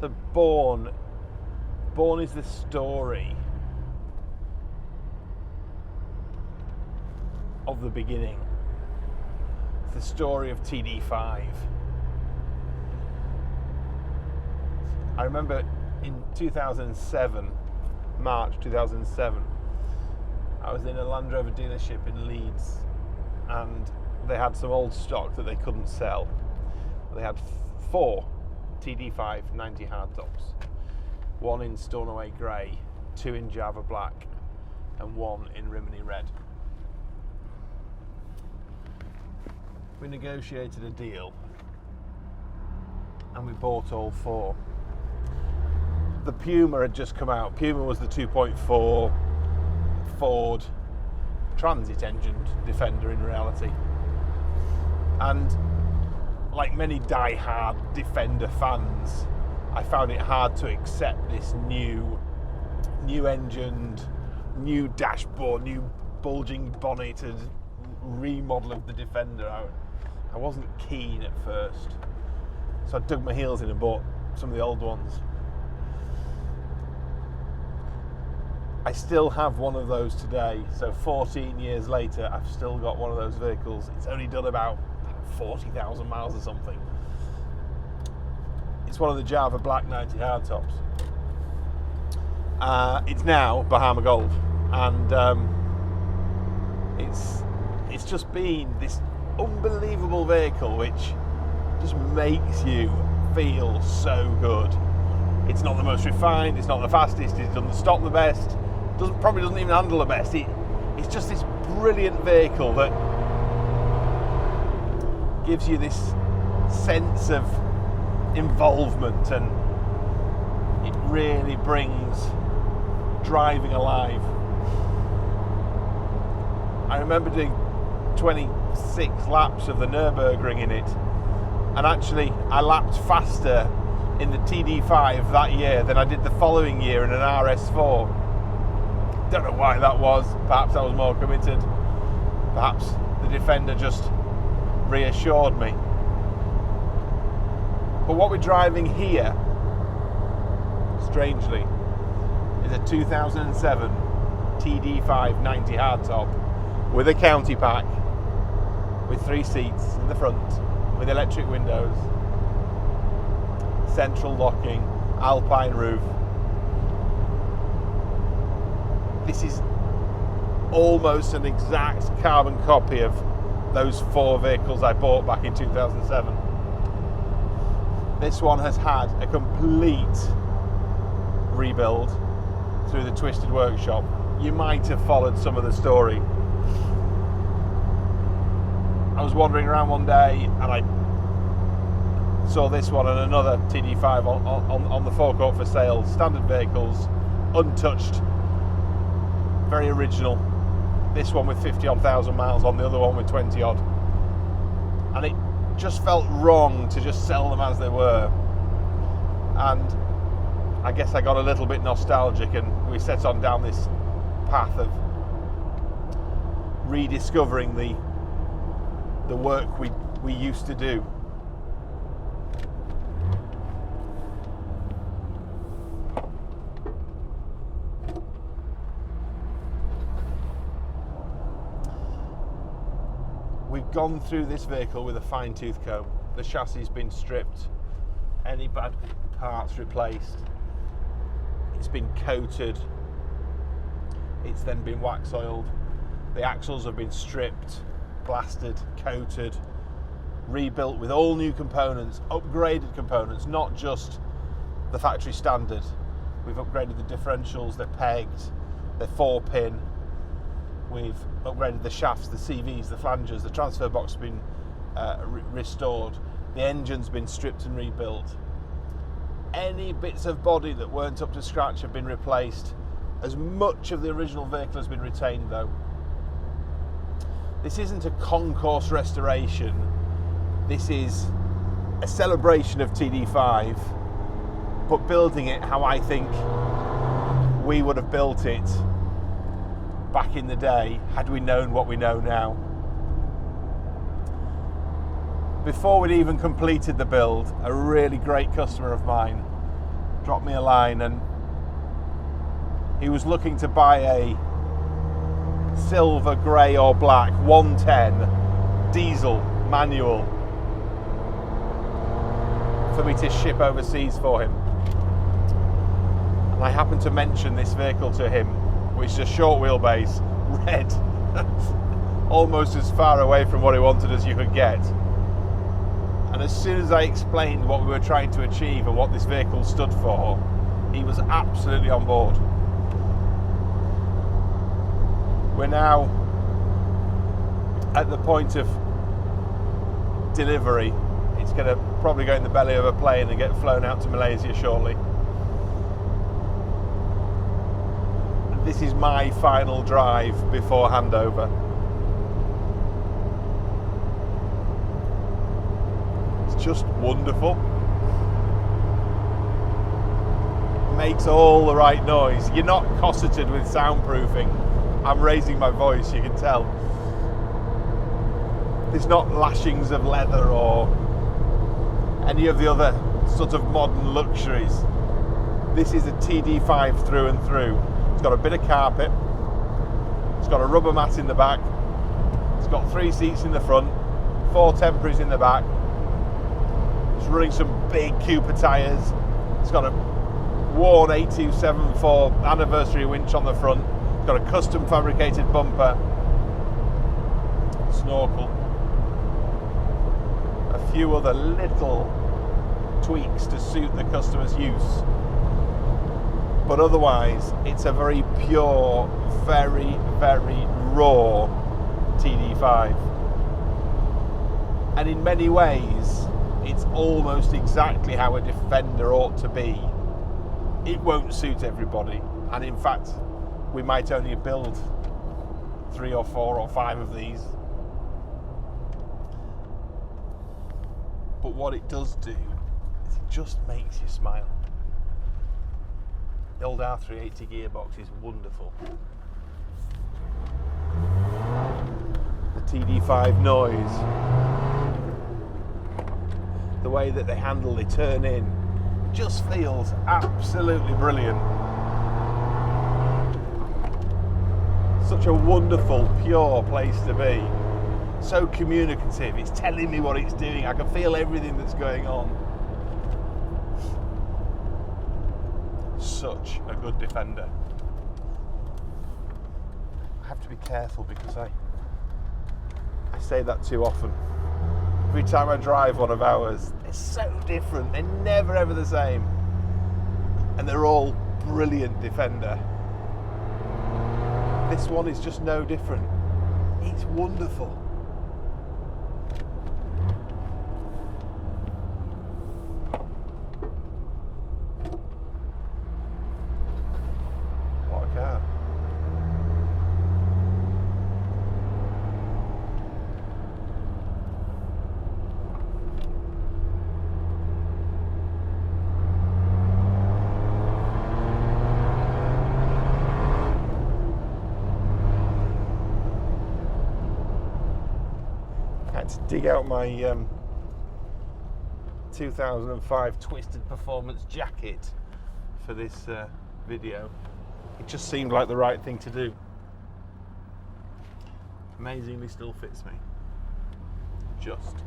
So Born is the story of the beginning. It's the story of TD5. I remember in 2007, March 2007, I was in a Land Rover dealership in Leeds, and they had some old stock that they couldn't sell. They had 4 TD5 90 hardtops, 1 in Stornoway Grey, 2 in Java Black, and 1 in Rimini Red. We negotiated a deal and we bought all 4. The Puma had just come out. Puma was the 2.4 Ford transit engined Defender in reality. And like many die-hard Defender fans, I found it hard to accept this new engined, new dashboard, new bulging bonneted remodel of the Defender. I wasn't keen at first, so I dug my heels in and bought some of the old ones. I still have one of those today, so 14 years later I've still got one of those vehicles. It's only done about 40,000 miles or something. It's one of the Java Black 90 hardtops. It's now Bahama Gold, and it's just been this unbelievable vehicle which just makes you feel so good. It's not the most refined, it's not the fastest, it doesn't stop the best, probably doesn't even handle the best. It's just this brilliant vehicle that gives you this sense of involvement, and it really brings driving alive. I remember doing 26 laps of the Nürburgring in it, and actually I lapped faster in the TD5 that year than I did the following year in an RS4. Don't know why that was. Perhaps I was more committed. Perhaps the Defender just reassured me. But what we're driving here, strangely, is a 2007 TD5 90 hardtop with a county pack, with 3 seats in the front, with electric windows, central locking, alpine roof. This is almost an exact carbon copy of those 4 vehicles I bought back in 2007. This one has had a complete rebuild through the Twisted Workshop. You might have followed some of the story. I was wandering around one day and I saw this one and another TD5 on the forecourt for sale. Standard vehicles, untouched, very original. This one with 50-odd thousand miles on, the other one with 20-odd. And it just felt wrong to just sell them as they were. And I guess I got a little bit nostalgic, and we set on down this path of rediscovering the work we used to do. We've gone through this vehicle with a fine-tooth comb. The chassis has been stripped, any bad parts replaced. It's been coated. It's then been wax oiled. The axles have been stripped, blasted, coated, rebuilt with all new components, upgraded components, not just the factory standard. We've upgraded the differentials, they're pegged, they're 4-pin. We've upgraded the shafts, the CVs, the flanges, the transfer box has been restored. The engine's been stripped and rebuilt. Any bits of body that weren't up to scratch have been replaced. As much of the original vehicle has been retained though. This isn't a concourse restoration. This is a celebration of TD5, but building it how I think we would have built it back in the day had we known what we know now. Before we'd even completed the build, a really great customer of mine dropped me a line, and he was looking to buy a silver, grey or black 110 diesel manual for me to ship overseas for him. And I happened to mention this vehicle to him, which is a short wheelbase, red, almost as far away from what he wanted as you could get. And as soon as I explained what we were trying to achieve and what this vehicle stood for, he was absolutely on board. We're now at the point of delivery. It's going to probably go in the belly of a plane and get flown out to Malaysia shortly. This is my final drive before handover. It's just wonderful. Makes all the right noise. You're not cosseted with soundproofing. I'm raising my voice, you can tell. There's not lashings of leather or any of the other sort of modern luxuries. This is a TD5 through and through. It's got a bit of carpet. It's got a rubber mat in the back. It's got 3 seats in the front, 4 temporaries in the back. It's running some big Cooper tyres. It's got a worn 8274 anniversary winch on the front. It's got a custom fabricated bumper, snorkel, a few other little tweaks to suit the customer's use. But otherwise, it's a very pure, very, very raw TD5. And in many ways, it's almost exactly how a Defender ought to be. It won't suit everybody. And in fact, we might only build 3 or 4 or 5 of these. But what it does do is it just makes you smile. The old R380 gearbox is wonderful. The TD5 noise, the way that they handle, they turn in, just feels absolutely brilliant. Such a wonderful, pure place to be. So communicative, it's telling me what it's doing, I can feel everything that's going on. Such a good Defender. I have to be careful because I say that too often. Every time I drive one of ours, they're so different, they're never ever the same. And they're all brilliant Defender. This one is just no different. It's wonderful. What a car. To dig out my 2005 Twisted Performance jacket for this video. It just seemed like the right thing to do. Amazingly still fits me. Just.